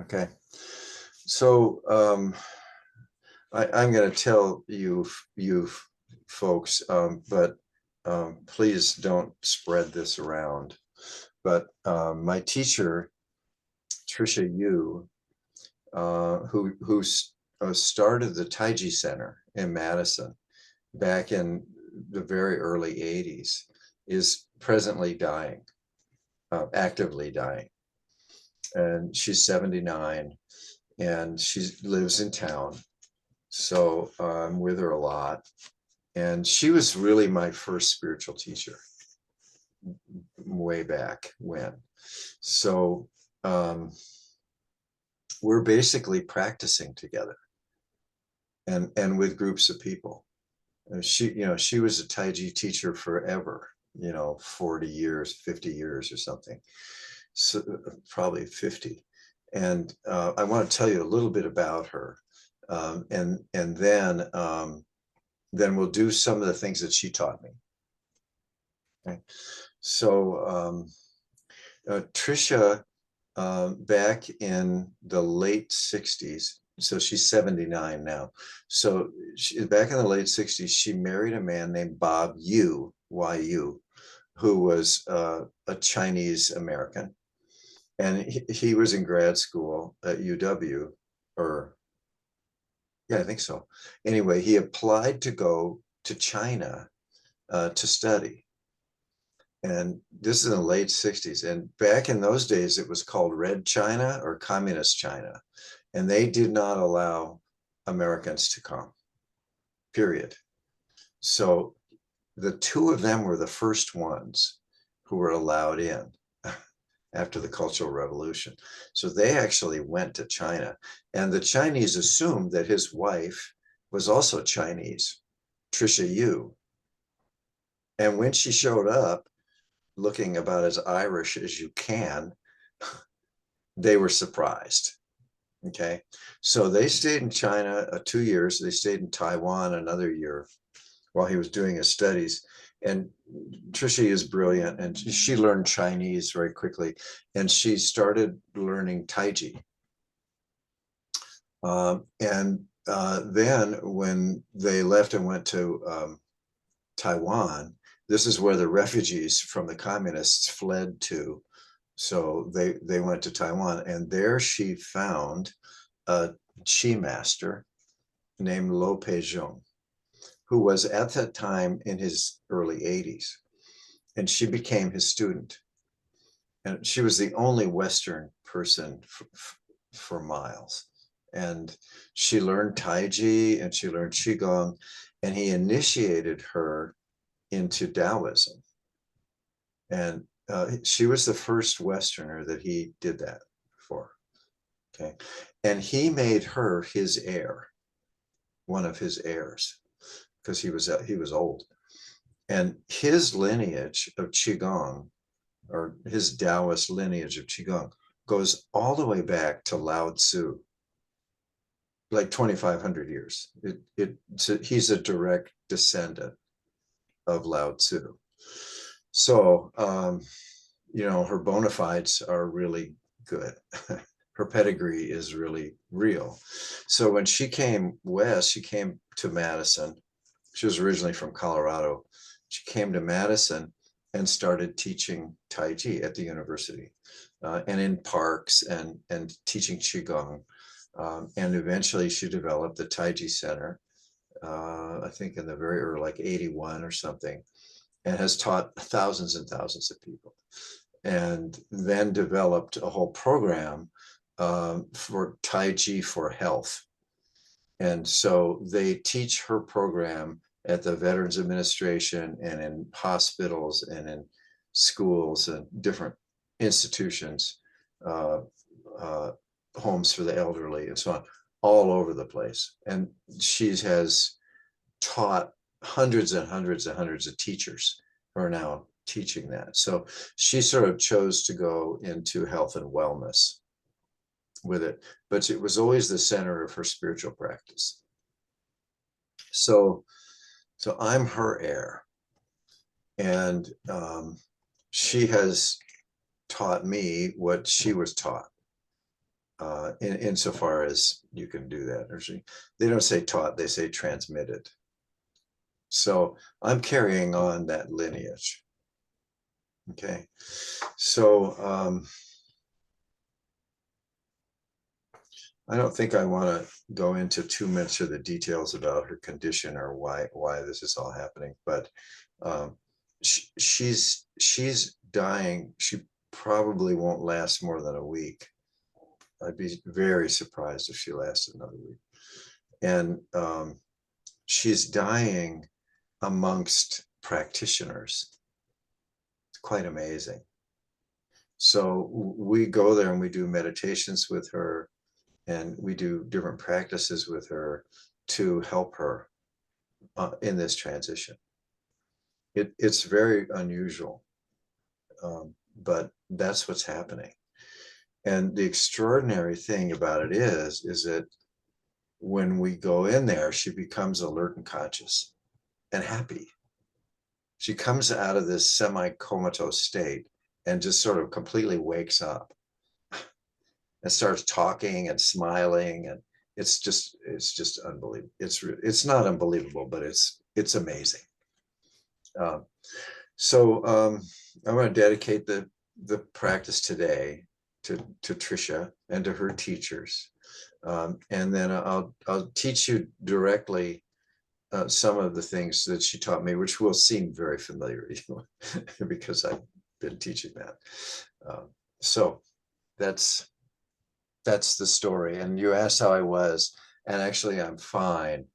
Okay. So I'm going to tell you folks, but please don't spread this around. But my teacher, Tricia Yu, who started the Taiji Center in Madison back in the very early 80s, is presently dying, actively dying. And she's 79 and she lives in town. So I'm with her a lot. And she was really my first spiritual teacher way back when. So we're basically practicing together and with groups of people. And she was a Taiji teacher forever, 40 years, 50 years or something. So probably 50. And I want to tell you a little bit about her. And then we'll do some of the things that she taught me. Okay. So Tricia, back in the late 60s, so she's 79 now. So back in the late 60s, she married a man named Bob Yu, Y-U, who was a Chinese American. And he was in grad school at UW, or yeah, I think so. Anyway, he applied to go to China to study. And this is in the late 60s. And back in those days, it was called Red China or Communist China. And they did not allow Americans to come, period. So the two of them were the first ones who were allowed in after the Cultural Revolution. So they actually went to China. And the Chinese assumed that his wife was also Chinese, Tricia Yu. And when she showed up, looking about as Irish as you can, they were surprised. Okay. So they stayed in China 2 years. They stayed in Taiwan another year while he was doing his studies. And Tricia is brilliant and she learned Chinese very quickly. And she started learning Taiji. Then when they left and went to Taiwan, this is where the refugees from the communists fled to. So they went to Taiwan, and there she found a Qi master named Lo Pei-jung, who was at that time in his early 80s. And she became his student. And she was the only Western person for miles. And she learned Taiji and she learned Qigong, and he initiated her into Taoism. And she was the first Westerner that he did that for. Okay. And he made her his heir, one of his heirs, because he was old. And his lineage of Qigong, or his Taoist lineage of Qigong, goes all the way back to Lao Tzu, like 2,500 years. He's a direct descendant of Lao Tzu. So, her bona fides are really good. Her pedigree is really real. So when she came west, she came to Madison. She was originally from Colorado. She came to Madison and started teaching Taiji at the university and in parks and teaching Qigong. And eventually she developed the Taiji Center, I think in the very early, like 81 or something, and has taught thousands and thousands of people. And then developed a whole program for Taiji for Health. And so they teach her program at the Veterans Administration and in hospitals and in schools and different institutions, homes for the elderly and so on, all over the place. And she has taught hundreds and hundreds and hundreds of teachers who are now teaching that. So she sort of chose to go into health and wellness with it, but it was always the center of her spiritual practice. So I'm her heir, and she has taught me what she was taught. insofar as you can do that. Or they don't say taught, they say transmitted. So I'm carrying on that lineage. Okay, so I don't think I want to go into too much of the details about her condition or why this is all happening, but she's dying. She probably won't last more than a week. I'd be very surprised if she lasted another week. And she's dying amongst practitioners. It's quite amazing. So we go there and we do meditations with her, and we do different practices with her to help her in this transition. It's very unusual, but that's what's happening. And the extraordinary thing about it is that when we go in there, she becomes alert and conscious and happy. She comes out of this semi-comatose state and just sort of completely wakes up and starts talking and smiling, and it's just unbelievable. It's not unbelievable, but it's amazing. So I'm going to dedicate the practice today to Tricia and to her teachers, and then I'll teach you directly some of the things that she taught me, which will seem very familiar because I've been teaching that. So that's the story. And you asked how I was, and actually I'm fine.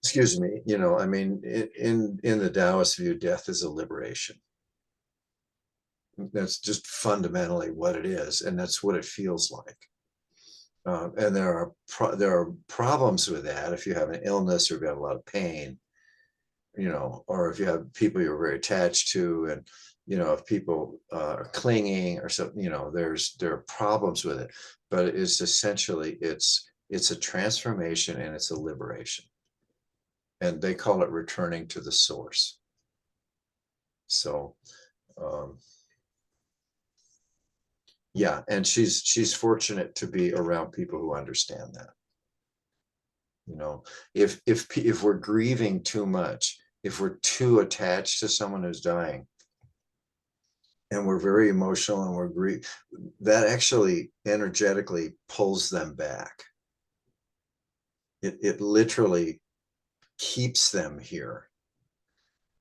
Excuse me. I mean, in the Taoist view, death is a liberation. That's just fundamentally what it is, and that's what it feels like. And there are problems with that if you have an illness or if you have a lot of pain, or if you have people you're very attached to, and if people are clinging or something, there are problems with it. But it's essentially it's a transformation and it's a liberation. And they call it returning to the source. So yeah, and she's fortunate to be around people who understand that. If we're grieving too much, if we're too attached to someone who's dying, and we're very emotional and we're that actually energetically pulls them back. It literally keeps them here.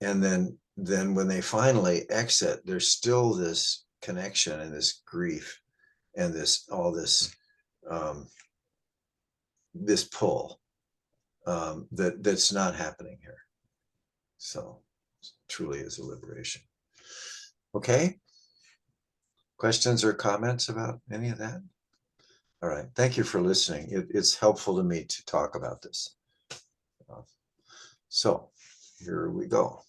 And then when they finally exit, there's still this connection and this grief and this pull that's not happening here. So it truly is a liberation. Okay. Questions or comments about any of that? All right. Thank you for listening. It's helpful to me to talk about this. So here we go.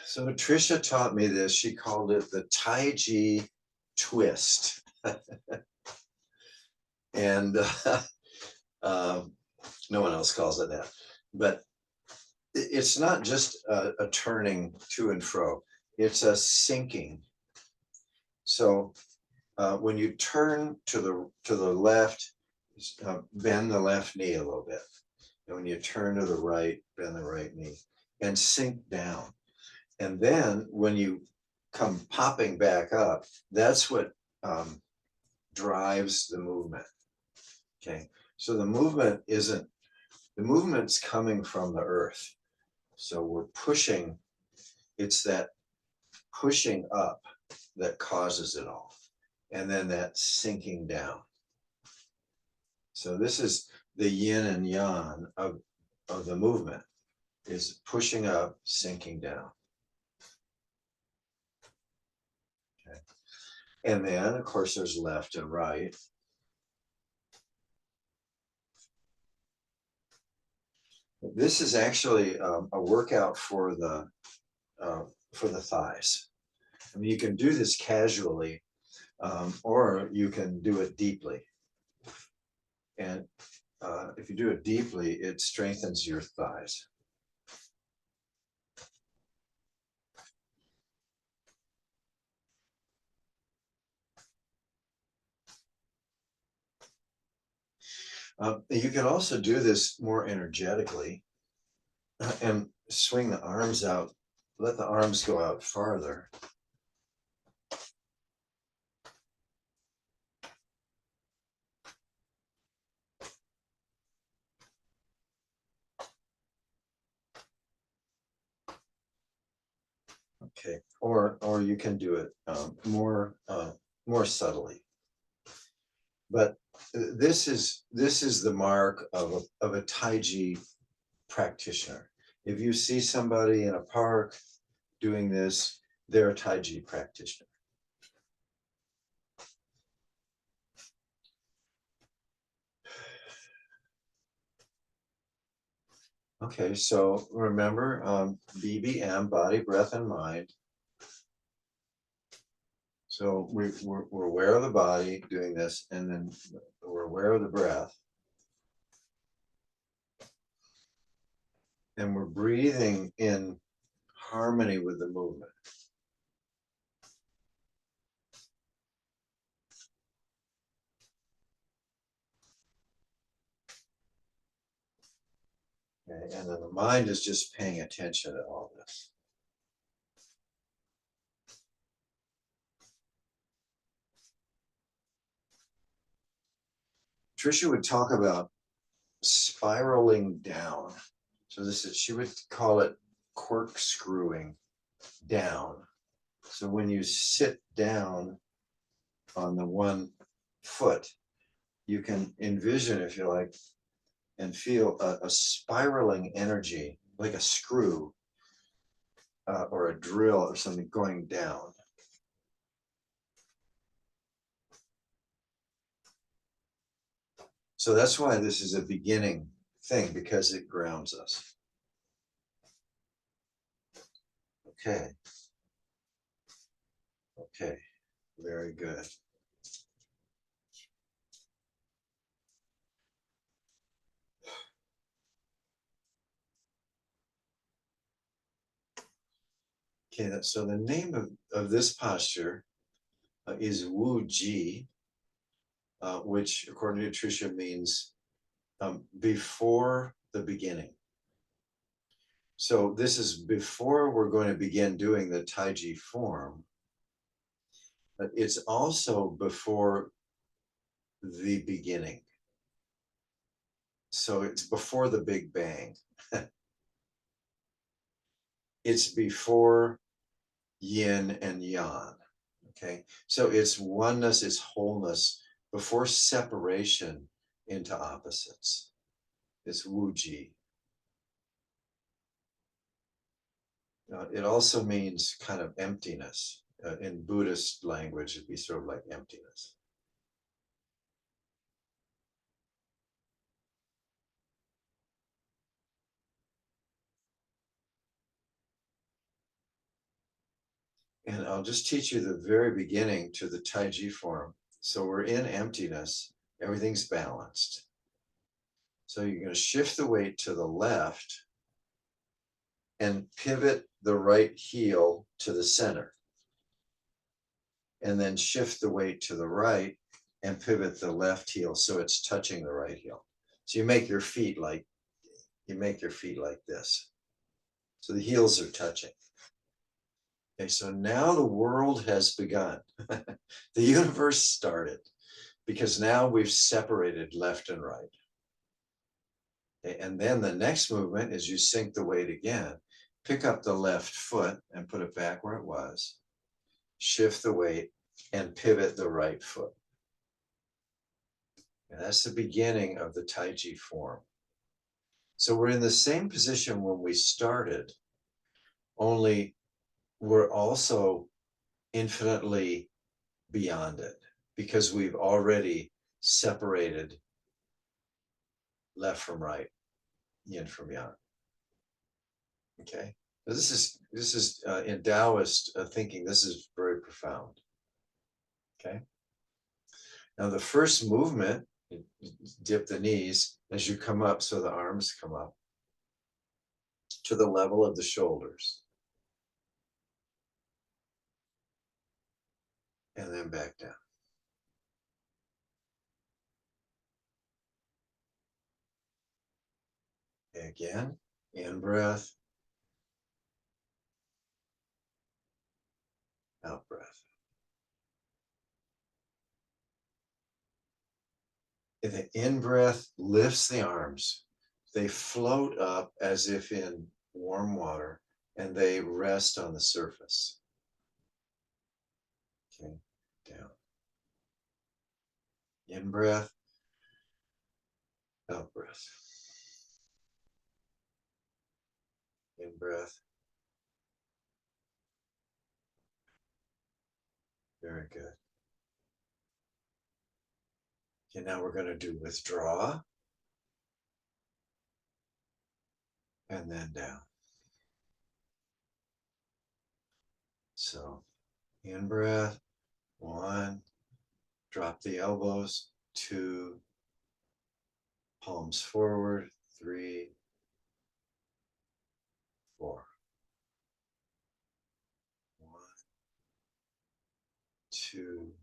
So Tricia taught me this. She called it the Tai Chi twist. And no one else calls it that. But it's not just a turning to and fro. It's a sinking. So when you turn to the left, bend the left knee a little bit. And when you turn to the right, bend the right knee and sink down. And then when you come popping back up, that's what drives the movement. Okay, so the movement's coming from the earth. So we're pushing, it's that pushing up that causes it all. And then that sinking down. So this is the yin and yang of the movement, is pushing up, sinking down. Okay. And then, of course, there's left and right. This is actually a workout for the thighs. I mean, you can do this casually, or you can do it deeply. And if you do it deeply, it strengthens your thighs. You can also do this more energetically and swing the arms out, let the arms go out farther. Okay, or you can do it more subtly. But this is the mark of a Tai Chi practitioner. If you see somebody in a park doing this, they're a Tai Chi practitioner. Okay, so remember BBM, body, breath, and mind. So we're aware of the body doing this, and then we're aware of the breath. And we're breathing in harmony with the movement. Okay, and then the mind is just paying attention to all this. Tricia would talk about spiraling down. So she would call it corkscrewing down. So when you sit down on the one foot, you can envision, if you like, and feel a spiraling energy, like a screw or a drill or something going down. So that's why this is a beginning thing, because it grounds us. Okay. Okay. Very good. Okay, so the name of this posture is Wu Ji, which according to Tricia means before the beginning. So this is before we're going to begin doing the Tai Chi form, but it's also before the beginning. So it's before the Big Bang. It's before yin and yang. Okay, so it's oneness, it's wholeness before separation into opposites. It's Wuji. It also means kind of emptiness. In Buddhist language, it'd be sort of like emptiness. And I'll just teach you the very beginning to the Tai Chi form. So we're in emptiness, everything's balanced. So you're going to shift the weight to the left and pivot the right heel to the center. And then shift the weight to the right and pivot the left heel so it's touching the right heel. So you make your feet like this. So the heels are touching. Okay, so now the world has begun. The universe started because now we've separated left and right. Okay, and then the next movement is you sink the weight again. Pick up the left foot and put it back where it was. Shift the weight and pivot the right foot. And that's the beginning of the Tai Chi form. So we're in the same position when we started, only we're also infinitely beyond it because we've already separated left from right. yin from yang. Okay, now this is in Taoist thinking. This is very profound. Okay, now the first movement, you dip the knees as you come up, so the arms come up to the level of the shoulders, and then back down. Again, in breath, out breath. And the in breath lifts the arms. They float up as if in warm water, and they rest on the surface. Okay, down. In breath, out breath. In breath. Very good. Okay, now we're going to do withdraw and then down. So in breath, 1, drop the elbows, 2, palms forward, 3, 4. 1, 2,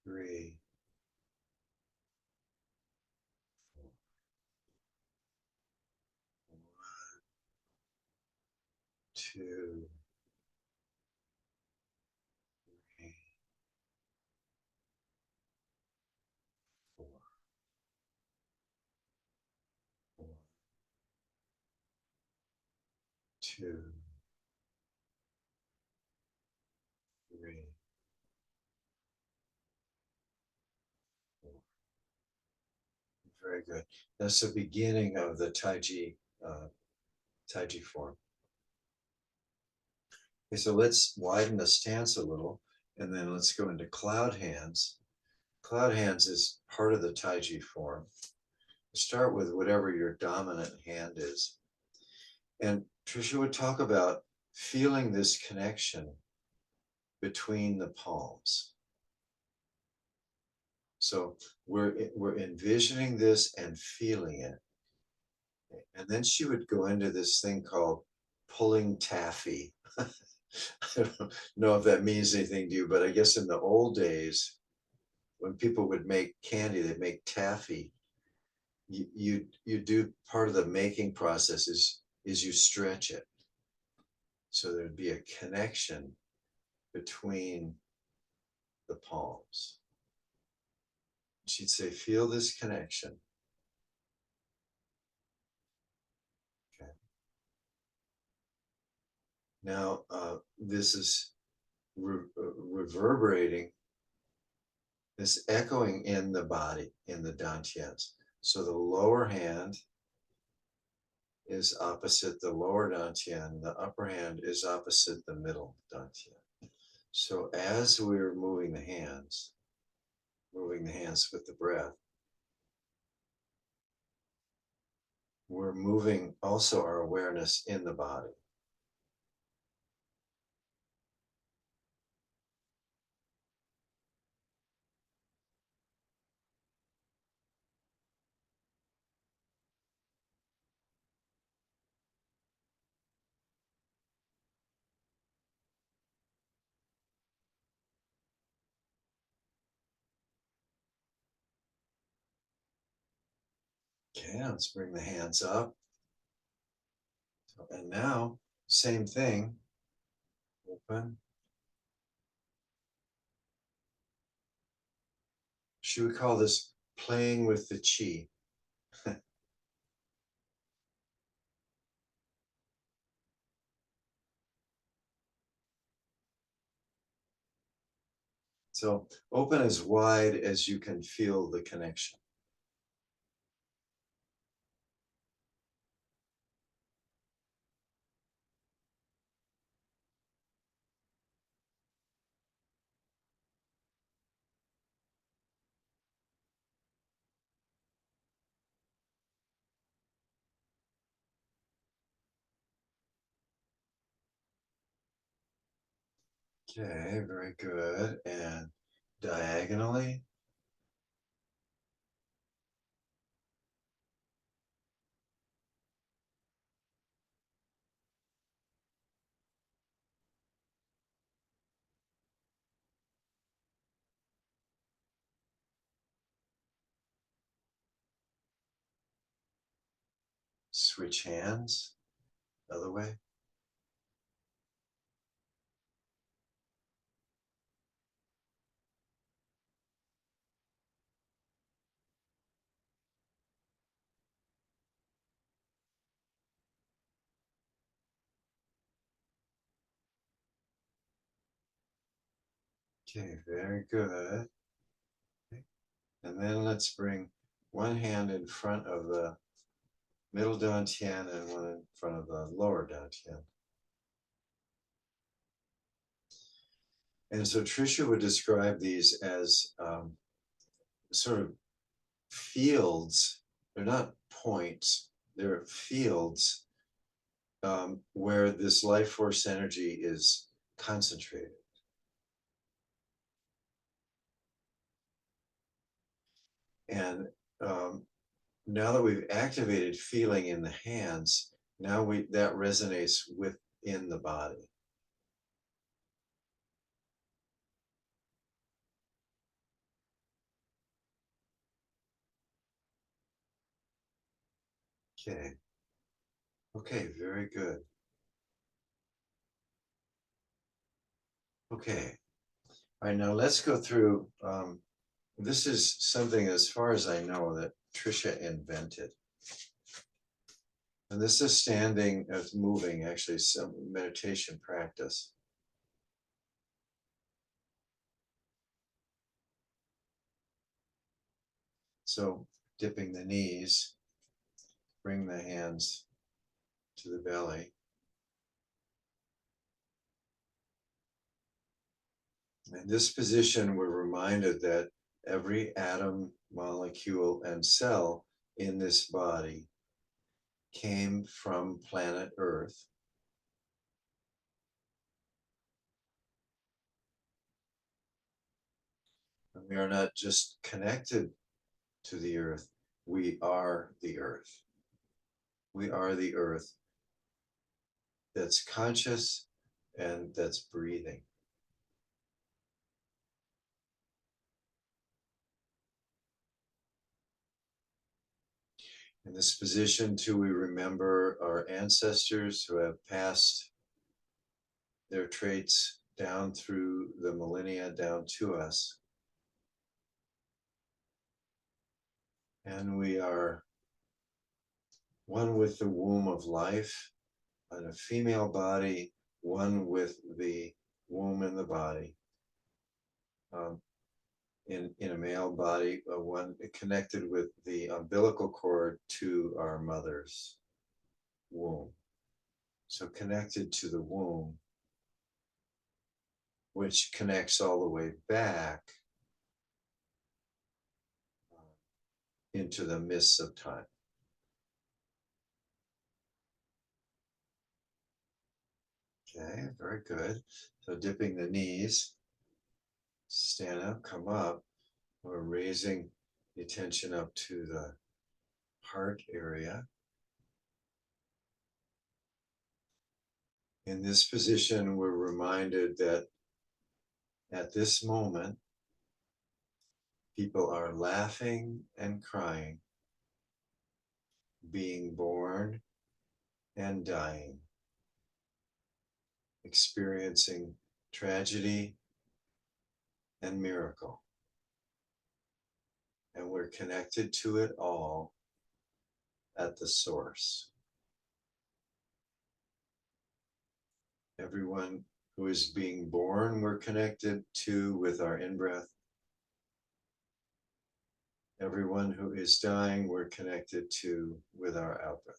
3, 4. 1, 2, 3, 4. 1, 2, 3, 4. Very good. That's the beginning of the Tai Chi form. Okay, so let's widen the stance a little, and then let's go into cloud hands. Cloud hands is part of the Tai Chi form. Start with whatever your dominant hand is. And Tricia would talk about feeling this connection between the palms. So we're envisioning this and feeling it. And then she would go into this thing called pulling taffy. I don't know if that means anything to you, but I guess in the old days, when people would make candy, they'd make taffy. You do part of the making process is you stretch it. So there'd be a connection between the palms. She'd say, feel this connection. Okay. Now, this is reverberating, this echoing in the body, in the dantians. So the lower hand is opposite the lower dantian, the upper hand is opposite the middle dantian. So as we're moving the hands with the breath, we're moving also our awareness in the body. Okay, let's bring the hands up. And now, same thing, open. Should we call this playing with the chi? So open as wide as you can feel the connection. Okay, very good. And diagonally. Switch hands, other way. Okay, very good. Okay. And then let's bring one hand in front of the middle dantian and one in front of the lower dantian. And so Tricia would describe these as sort of fields. They're not points, they're fields where this life force energy is concentrated. And now that we've activated feeling in the hands, now that resonates within the body. Okay. Okay, very good. Okay. All right, now let's go through. This is something, as far as I know, that Tricia invented. And this is standing, it's moving, actually, some meditation practice. So dipping the knees, bring the hands to the belly. In this position, we're reminded that every atom, molecule, and cell in this body came from planet Earth. And we are not just connected to the Earth, we are the Earth. We are the Earth that's conscious and that's breathing. In this position, too, we remember our ancestors who have passed their traits down through the millennia down to us. And we are one with the womb of life, and a female body, one with the womb in the body. In a male body, one connected with the umbilical cord to our mother's womb. So connected to the womb, which connects all the way back into the mists of time. Okay, very good. So dipping the knees, stand up, come up. We're raising the attention up to the heart area. In this position, we're reminded that at this moment, people are laughing and crying, being born and dying, experiencing tragedy and miracle. And we're connected to it all at the source. Everyone who is being born, we're connected to with our in-breath. Everyone who is dying, we're connected to with our out-breath.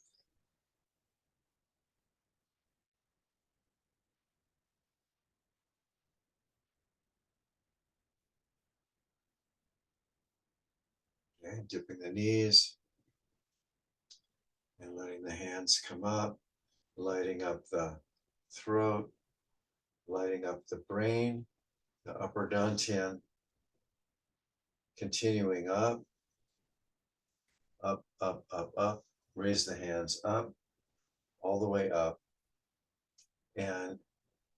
Okay, dipping the knees and letting the hands come up, lighting up the throat, lighting up the brain, the upper dantian, continuing up, up, up, up, up. Raise the hands up, all the way up, and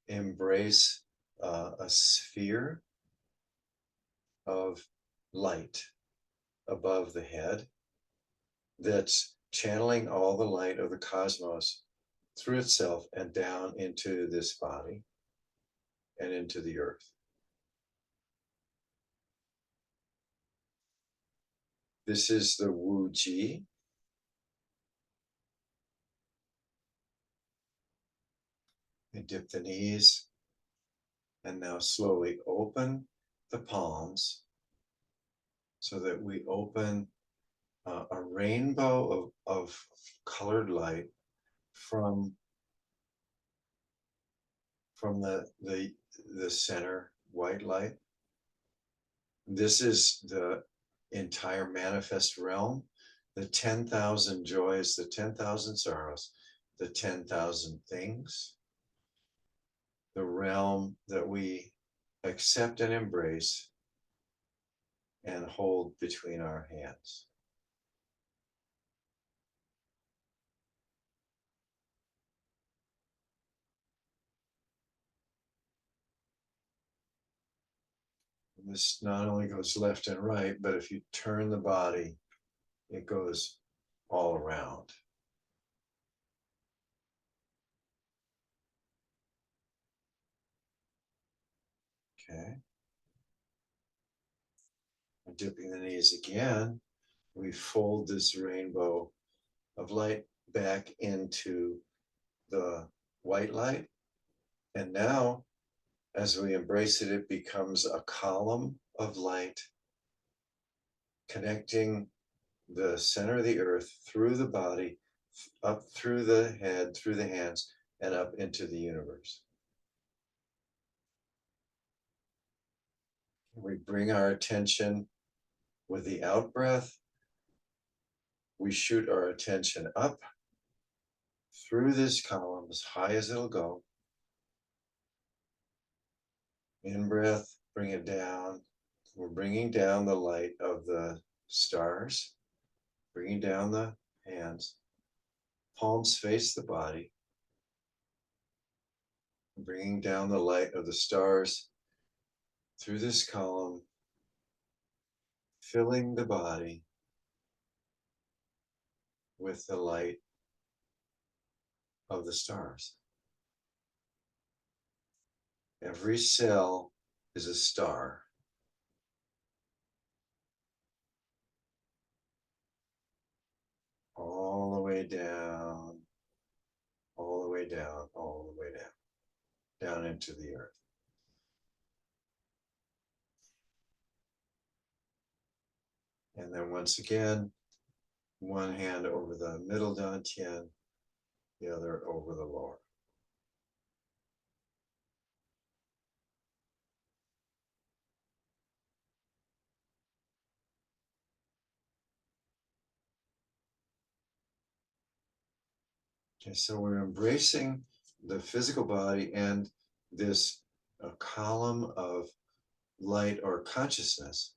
embrace a sphere of light above the head that's channeling all the light of the cosmos through itself and down into this body and into the earth. This is the Wu Ji. And dip the knees and now slowly open the palms so that we open a rainbow of colored light from the center white light. This is the entire manifest realm, the 10,000 joys, the 10,000 sorrows, the 10,000 things, the realm that we accept and embrace and hold between our hands. This not only goes left and right, but if you turn the body, it goes all around. Okay. Dipping the knees again, we fold this rainbow of light back into the white light. And now, as we embrace it, it becomes a column of light connecting the center of the earth through the body, up through the head, through the hands, and up into the universe. We bring our attention with the out breath. We shoot our attention up through this column as high as it'll go. In breath, bring it down. We're bringing down the light of the stars, bringing down the hands. Palms face the body, bringing down the light of the stars through this column, filling the body with the light of the stars. Every cell is a star. All the way down, all the way down, all the way down, down into the earth. And then once again, one hand over the middle dantian, the other over the lower. Okay, so we're embracing the physical body and this column of light or consciousness.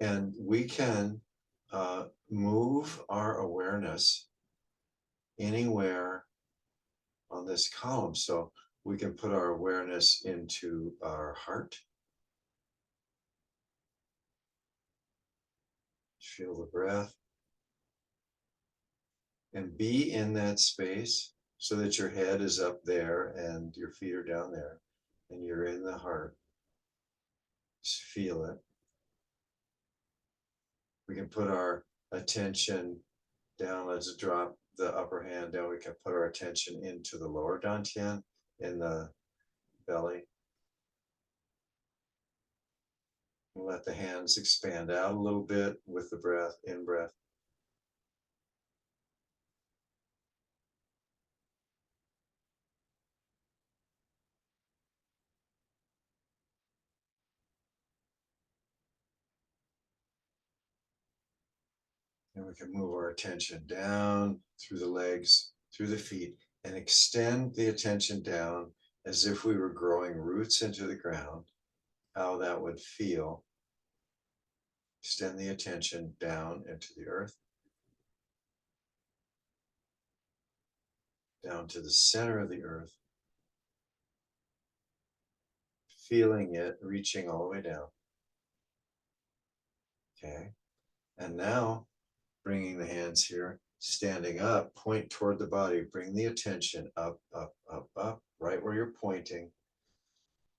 And we can move our awareness anywhere on this column. So we can put our awareness into our heart. Feel the breath. And be in that space so that your head is up there and your feet are down there and you're in the heart. Just feel it. We can put our attention down. Let's drop the upper hand down. We can put our attention into the lower dantian in the belly. Let the hands expand out a little bit with the breath, in breath. And we can move our attention down through the legs, through the feet, and extend the attention down as if we were growing roots into the ground, how that would feel. Extend the attention down into the earth, down to the center of the earth, feeling it reaching all the way down. Okay. And now bringing the hands here, standing up, point toward the body, bring the attention up, up, up, up, right where you're pointing.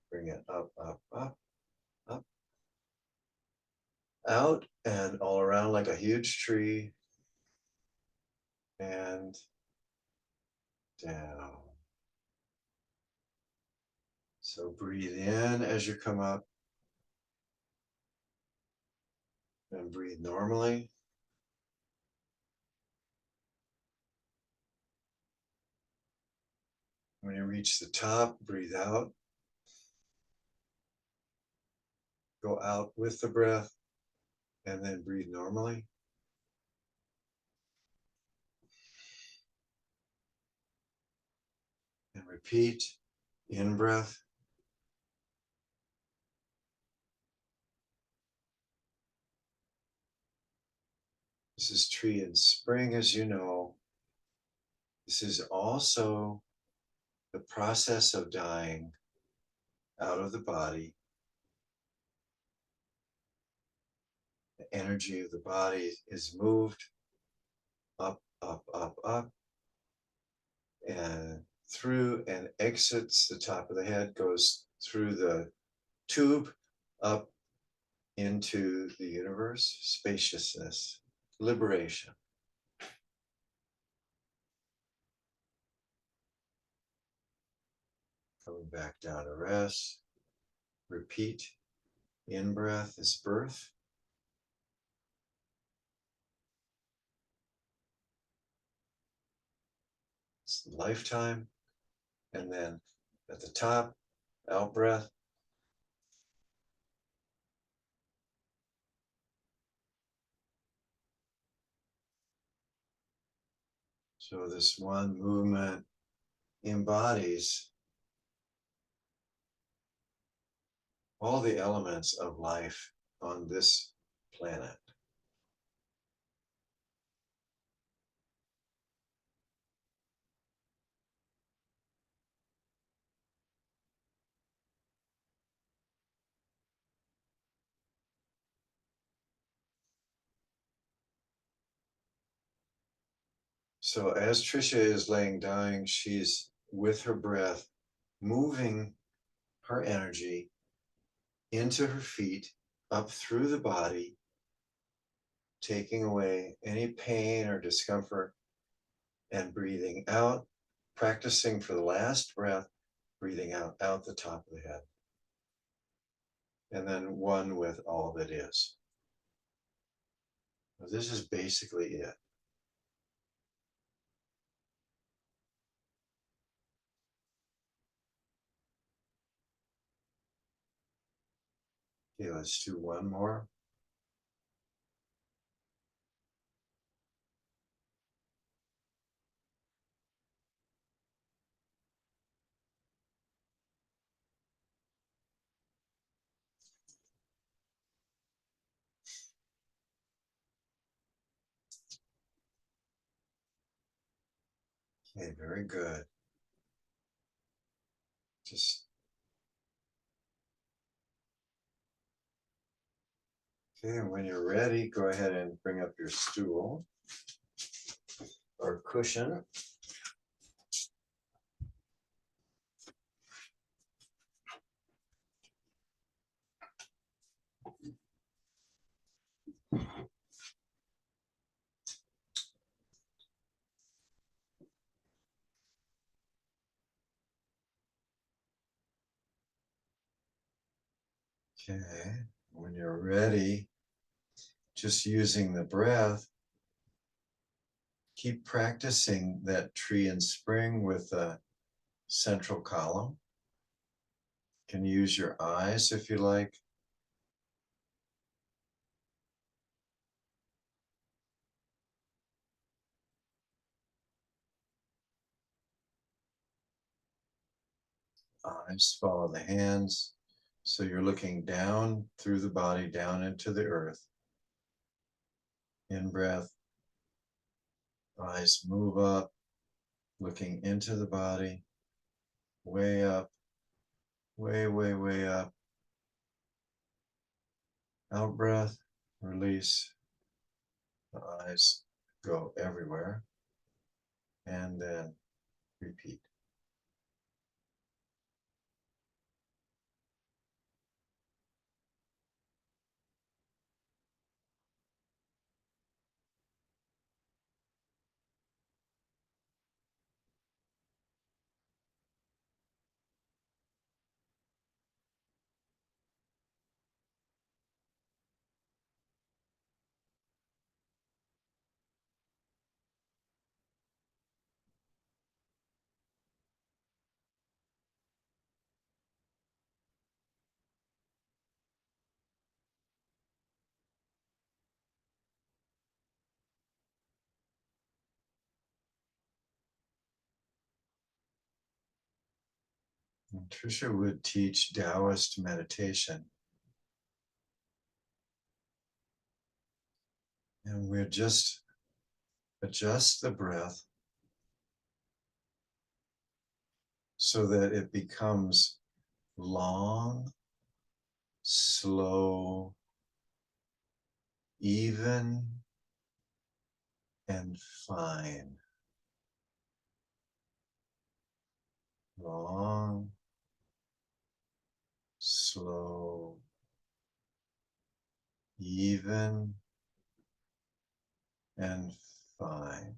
Bring it up, up, up, up, out and all around like a huge tree and down. So breathe in as you come up and breathe normally. When you reach the top, breathe out. Go out with the breath and then breathe normally. And repeat, in breath. This is tree and spring, as you know. This is also the process of dying out of the body. The energy of the body is moved up, up, up, up, and through and exits the top of the head, goes through the tube up into the universe, spaciousness, liberation. Coming back down to rest. Repeat. In breath is birth. It's the lifetime. And then at the top, out breath. So this one movement embodies all the elements of life on this planet. So as Tricia is laying dying, she's with her breath, moving her energy into her feet, up through the body, taking away any pain or discomfort, and breathing out, practicing for the last breath, breathing out the top of the head. And then one with all that is. Now, this is basically it. Okay, let's do one more. Okay, very good. Just okay, and when you're ready, go ahead and bring up your stool or cushion. Okay, when you're ready, just using the breath, keep practicing that tree and spring with a central column. You can use your eyes if you like. Eyes follow the hands. So you're looking down through the body, down into the earth. In breath, eyes move up, looking into the body, way up, way, way, way up. Out breath, release. The eyes go everywhere. And then repeat. And Tricia would teach Taoist meditation. And we just adjust the breath so that it becomes long, slow, even, and fine. Long, slow, even, and fine.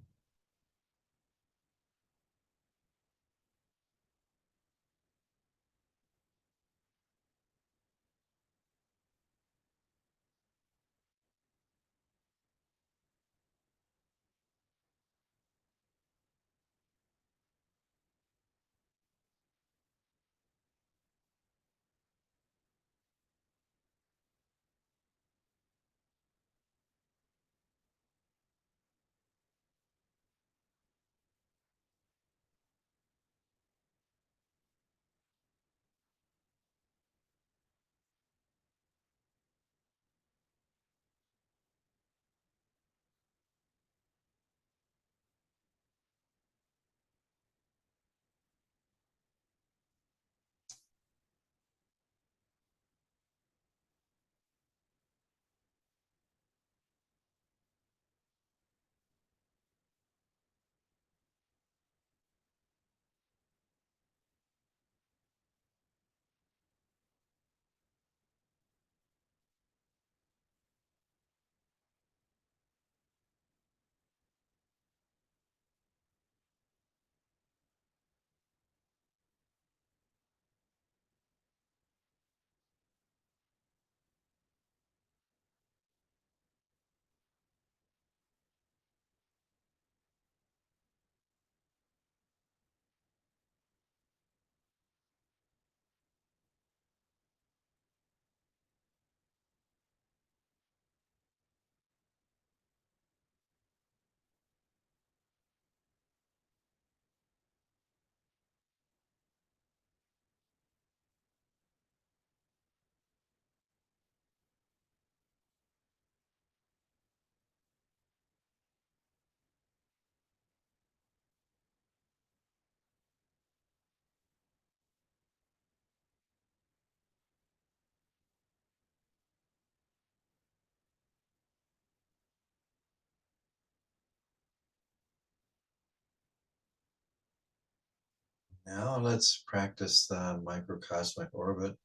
Now let's practice the microcosmic orbit.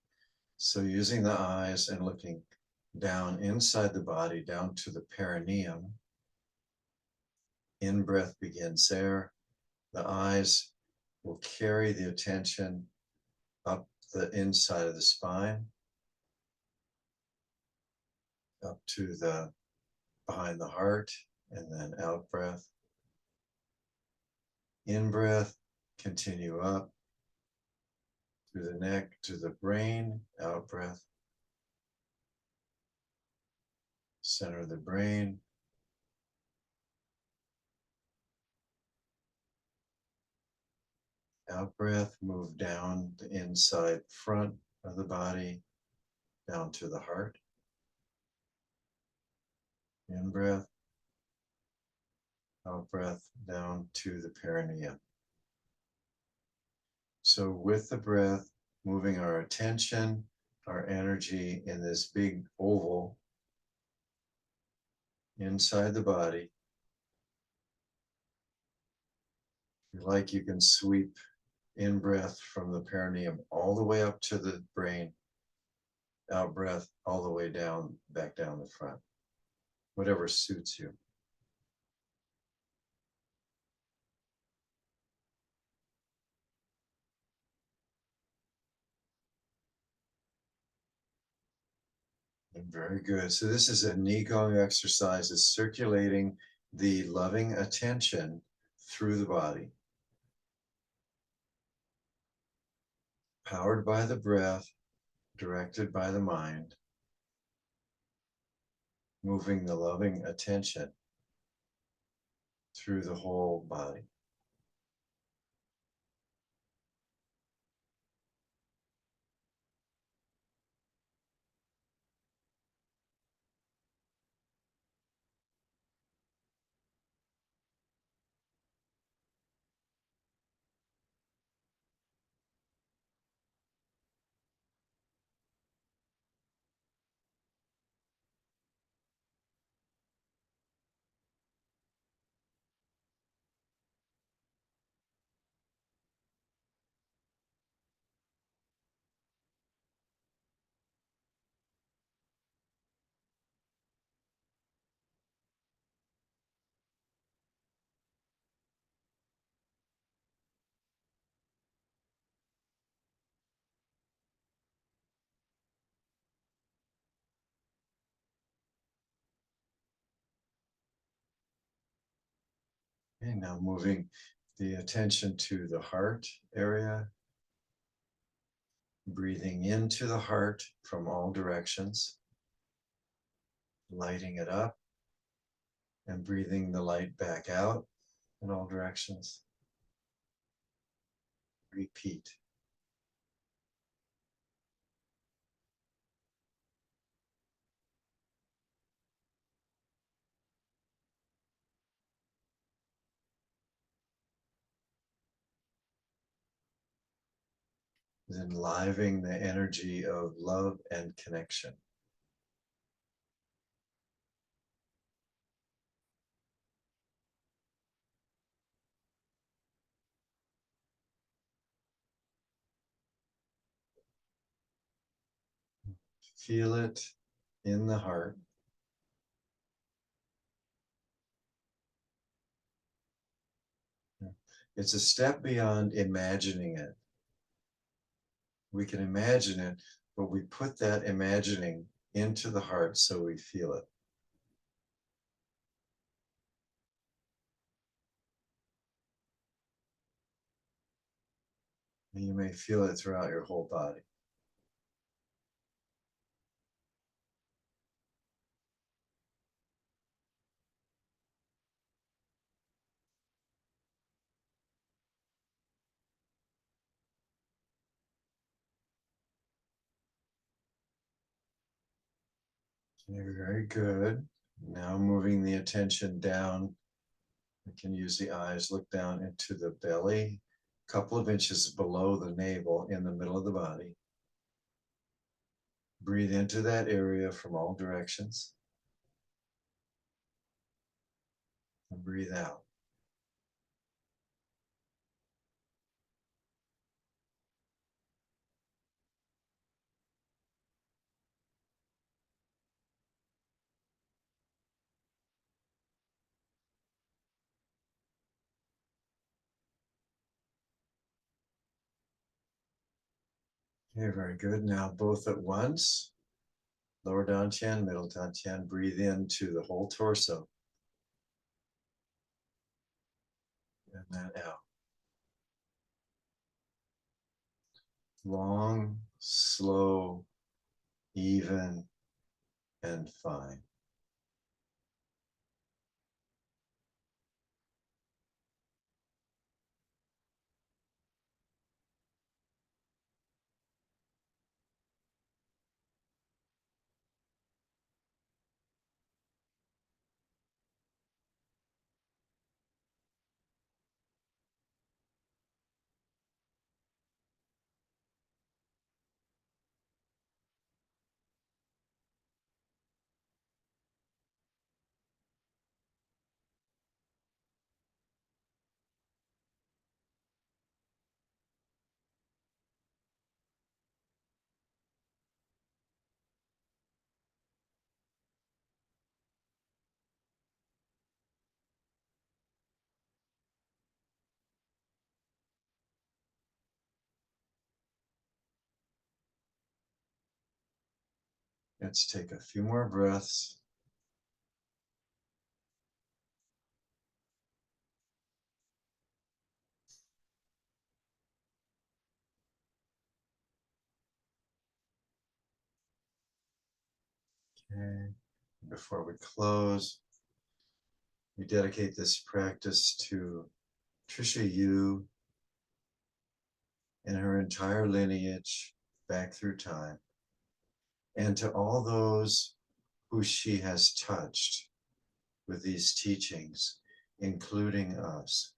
So using the eyes and looking down inside the body, down to the perineum. In breath begins there. The eyes will carry the attention up the inside of the spine, up to the behind the heart, and then out breath. In breath, continue up through the neck to the brain, out breath. Center of the brain. Out breath, move down the inside front of the body, down to the heart. In breath, out breath, down to the perineum. So with the breath, moving our attention, our energy in this big oval inside the body. If you like, you can sweep in breath from the perineum all the way up to the brain, out breath all the way down, back down the front, whatever suits you. And very good. So this is a Qigong exercise. It's circulating the loving attention through the body, powered by the breath, directed by the mind, moving the loving attention through the whole body. Okay, now moving the attention to the heart area, breathing into the heart from all directions, lighting it up, and breathing the light back out in all directions. Repeat. Enlivening the energy of love and connection. Feel it in the heart. It's a step beyond imagining it. We can imagine it, but we put that imagining into the heart so we feel it. And you may feel it throughout your whole body. Okay, very good. Now moving the attention down. You can use the eyes, look down into the belly, a couple of inches below the navel in the middle of the body. Breathe into that area from all directions. And breathe out. Okay, very good. Now both at once. Lower dantian, middle dantian. Breathe into the whole torso. And then out. Long, slow, even, and fine. Let's take a few more breaths. Okay. Before we close, we dedicate this practice to Tricia Yu and her entire lineage back through time, and to all those who she has touched with these teachings, including us.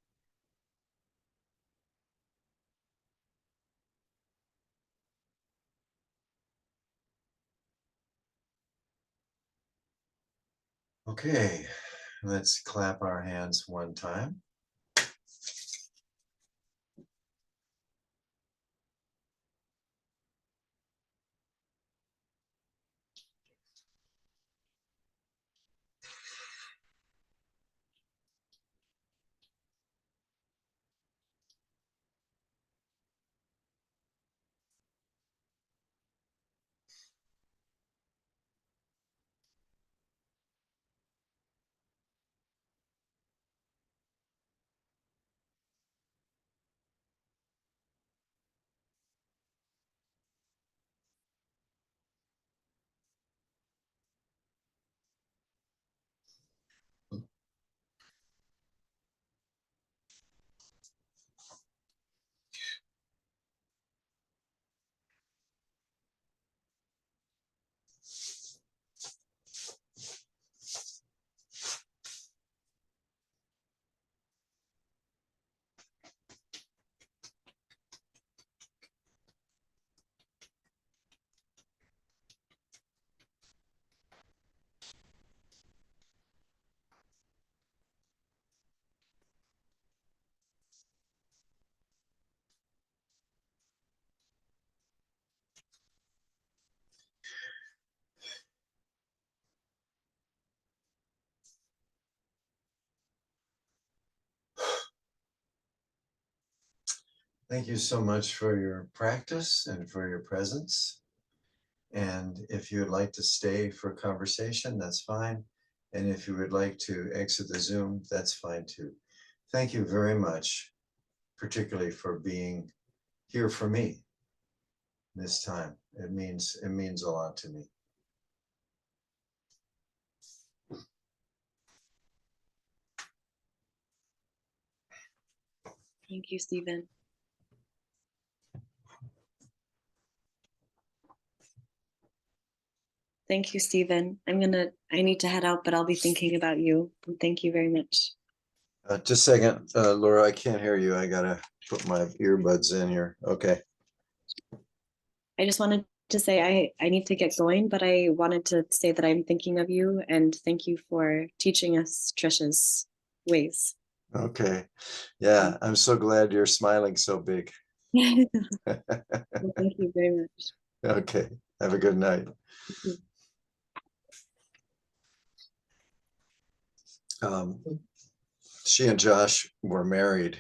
Okay, let's clap our hands one time. Thank you so much for your practice and for your presence. And if you would like to stay for conversation, that's fine. And if you would like to exit the Zoom, that's fine too. Thank you very much, particularly for being here for me this time. It means a lot to me. Thank you, Stephen. Thank you, Stephen. I need to head out, but I'll be thinking about you. And thank you very much. Just a second, Laura, I can't hear you. I gotta put my earbuds in here. Okay. I just wanted to say I need to get going, but I wanted to say that I'm thinking of you and thank you for teaching us Tricia's ways. Okay. Yeah, I'm so glad you're smiling so big. Well, thank you very much. Okay. Have a good night. She and Josh were married.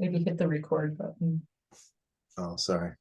Maybe hit the record button. Oh, sorry.